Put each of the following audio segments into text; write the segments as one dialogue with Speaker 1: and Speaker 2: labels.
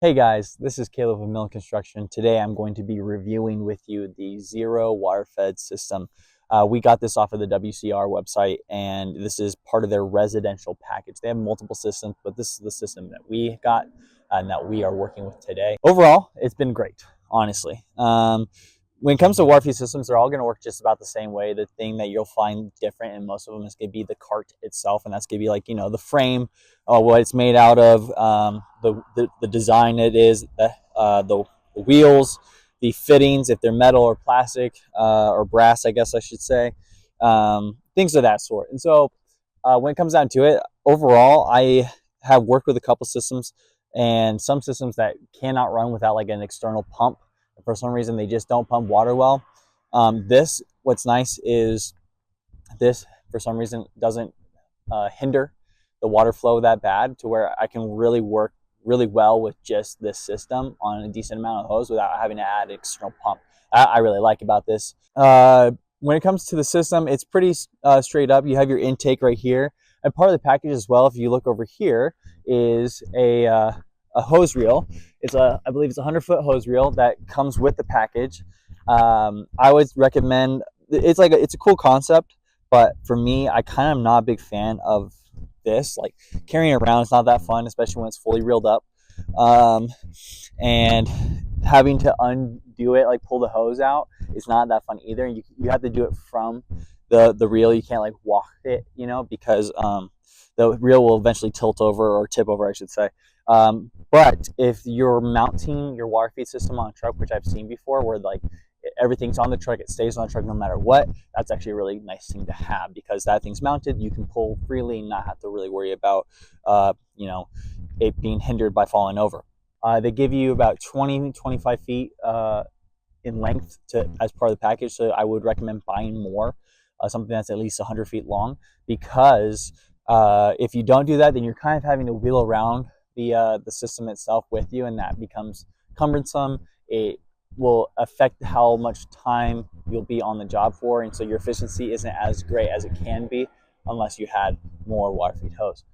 Speaker 1: Hey guys, this is Caleb of Mill Construction. Today I'm going to be reviewing with you the Xero water fed system. We got this off of the WCR website, and this is part of their residential package. They have multiple systems, but this is the system that we got and that we are working with today. Overall, it's been great, honestly. When it comes to water feed systems, they're all going to work just about the same way. The thing that you'll find different in most of them is going to be the cart itself, and that's going to be like, the frame, what it's made out of, the design it is, the wheels, the fittings, if they're metal or plastic or brass, I guess I should say, things of that sort. And so when it comes down to it, overall, I have worked with a couple systems and some systems that cannot run without like an external pump. For some reason, they just don't pump water well. What's nice is this, for some reason, doesn't hinder the water flow that bad to where I can really work really well with just this system on a decent amount of hose without having to add an external pump. I really like about this. When it comes to the system, it's pretty straight up. You have your intake right here. And part of the package as well, if you look over here, is a hose reel. I believe it's a 100-foot hose reel that comes with the package. I would recommend, it's a cool concept, but for me, I kind of am not a big fan of this. Like, carrying it around is not that fun, especially when it's fully reeled up. And having to undo it, like pull the hose out, is not that fun either. You have to do it from the reel. You can't like walk it, because the reel will eventually tilt over, or tip over, I should say. But if you're mounting your water feed system on a truck, which I've seen before, where like everything's on the truck, it stays on the truck no matter what, that's actually a really nice thing to have, because that thing's mounted, you can pull freely and not have to really worry about it being hindered by falling over. They give you about 20-25 feet in length as part of the package, so I would recommend buying more, something that's at least 100 feet long, because if you don't do that, then you're kind of having to wheel around the system itself with you, and that becomes cumbersome. It will affect how much time you'll be on the job for, and so your efficiency isn't as great as it can be unless you had more water feed hose.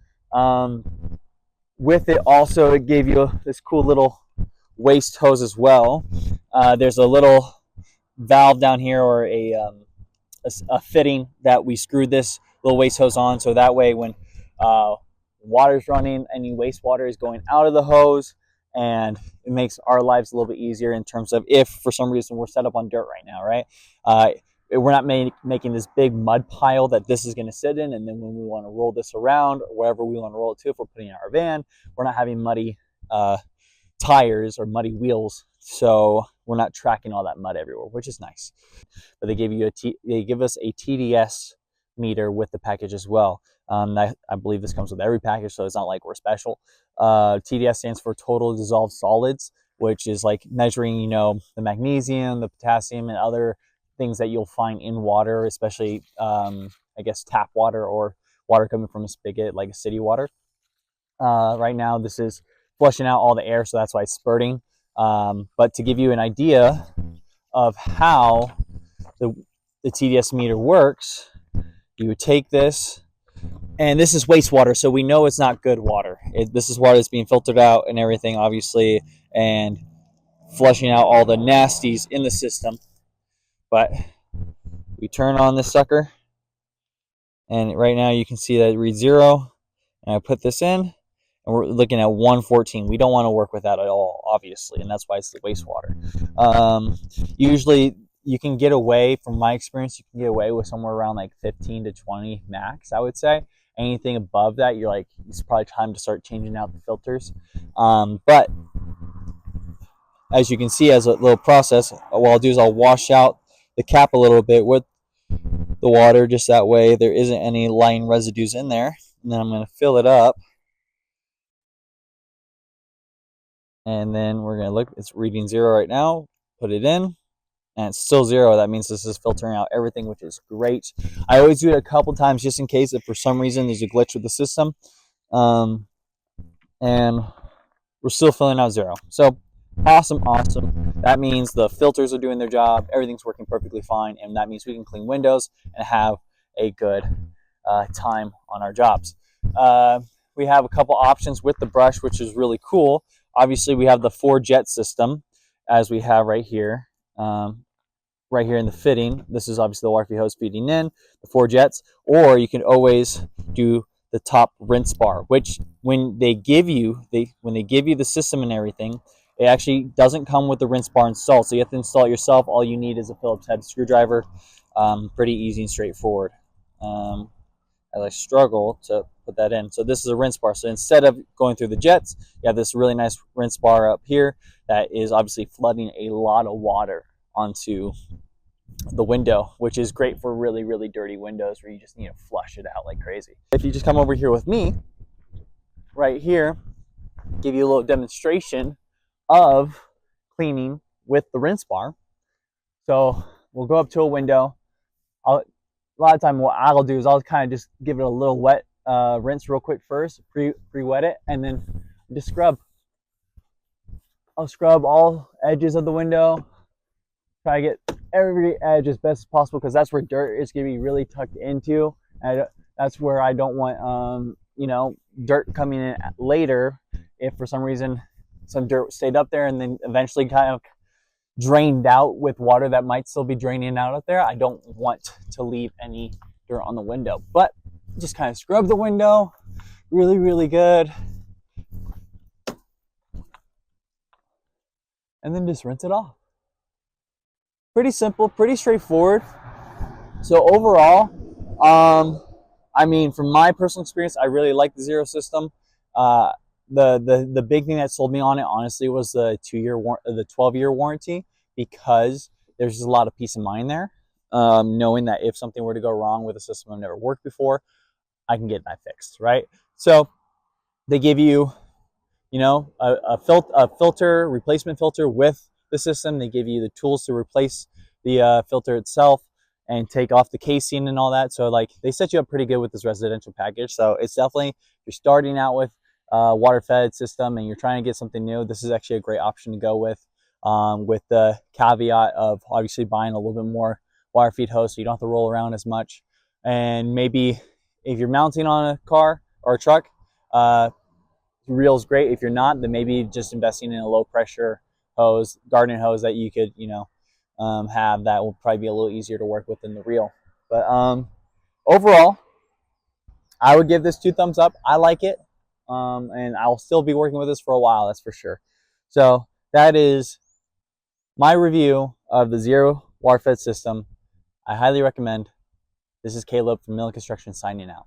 Speaker 1: With it also, it gave you this cool little waste hose as well. There's a little valve down here, or a fitting that we screwed this little waste hose on, so that way when water's running, any wastewater is going out of the hose, and it makes our lives a little bit easier in terms of if for some reason we're set up on dirt right now, right? We're not making this big mud pile that this is going to sit in, and then when we want to roll this around, or wherever we want to roll it to, if we're putting it in our van, we're not having muddy tires or muddy wheels, so we're not tracking all that mud everywhere, which is nice. But they give us a TDS meter with the package as well. I believe this comes with every package, so it's not like we're special. TDS stands for total dissolved solids, which is like measuring, the magnesium, the potassium, and other things that you'll find in water, especially, I guess, tap water or water coming from a spigot, like city water. Right now, this is flushing out all the air, so that's why it's spurting. But to give you an idea of how the TDS meter works, you would take this, and this is wastewater, so we know it's not good water. This is water that's being filtered out and everything, obviously, and flushing out all the nasties in the system. But we turn on this sucker, and right now you can see that it reads 0, and I put this in, and we're looking at 114. We don't want to work with that at all, obviously, and that's why it's the wastewater. Usually you can get away, from my experience, you can get away with somewhere around like 15 to 20 max, I would say. Anything above that, you're like, it's probably time to start changing out the filters. But as you can see, as a little process, what I'll do is I'll wash out the cap a little bit with the water, just that way there isn't any lying residues in there. And then I'm going to fill it up. And then we're going to look, it's reading 0 right now, put it in, and it's still 0. That means this is filtering out everything, which is great. I always do it a couple times just in case if for some reason there's a glitch with the system. And we're still filling out 0. So awesome. That means the filters are doing their job, everything's working perfectly fine, and that means we can clean windows and have a good time on our jobs. We have a couple options with the brush, which is really cool. Obviously, we have the 4-jet system, as we have right here in the fitting. This is obviously the water feed hose feeding in the 4 jets, or you can always do the top rinse bar, which when they give you the system and everything, it actually doesn't come with the rinse bar installed, so you have to install it yourself. All you need is a Phillips head screwdriver. Pretty easy and straightforward. As I struggle to put that in. So this is a rinse bar. So instead of going through the jets, you have this really nice rinse bar up here that is obviously flooding a lot of water onto the window, which is great for really, really dirty windows where you just need to flush it out like crazy. If you just come over here with me, right here, give you a little demonstration of cleaning with the rinse bar. So we'll go up to a window. A lot of time what I'll do is I'll kind of just give it a little wet rinse real quick first, pre-wet it, and then just scrub. I'll scrub all edges of the window, try to get every edge as best as possible, because that's where dirt is going to be really tucked into, and that's where I don't want dirt coming in later if for some reason some dirt stayed up there and then eventually kind of drained out with water that might still be draining out of there. I don't want to leave any dirt on the window, but just kind of scrub the window really, really good, and then just rinse it off. Pretty simple, pretty straightforward. So overall, I mean, from my personal experience, I really like the Xero system. The big thing that sold me on it, honestly, was the 12-year warranty, because there's just a lot of peace of mind there, knowing that if something were to go wrong with a system I've never worked before, I can get that fixed, right? So they give you, a filter, replacement filter with the system. They give you the tools to replace the filter itself and take off the casing and all that. So like, they set you up pretty good with this residential package. So it's definitely, if you're starting out with a water fed system and you're trying to get something new, this is actually a great option to go with the caveat of obviously buying a little bit more water feed hose so you don't have to roll around as much. And maybe if you're mounting on a car or a truck, reel is great. If you're not, then maybe just investing in a low pressure hose, garden hose that you could, have, that will probably be a little easier to work with than the reel. But overall, I would give this 2 thumbs up. I like it, and I'll still be working with this for a while, that's for sure. So that is my review of the Xero water fed system. I highly recommend. This is Caleb from Miller Construction signing out.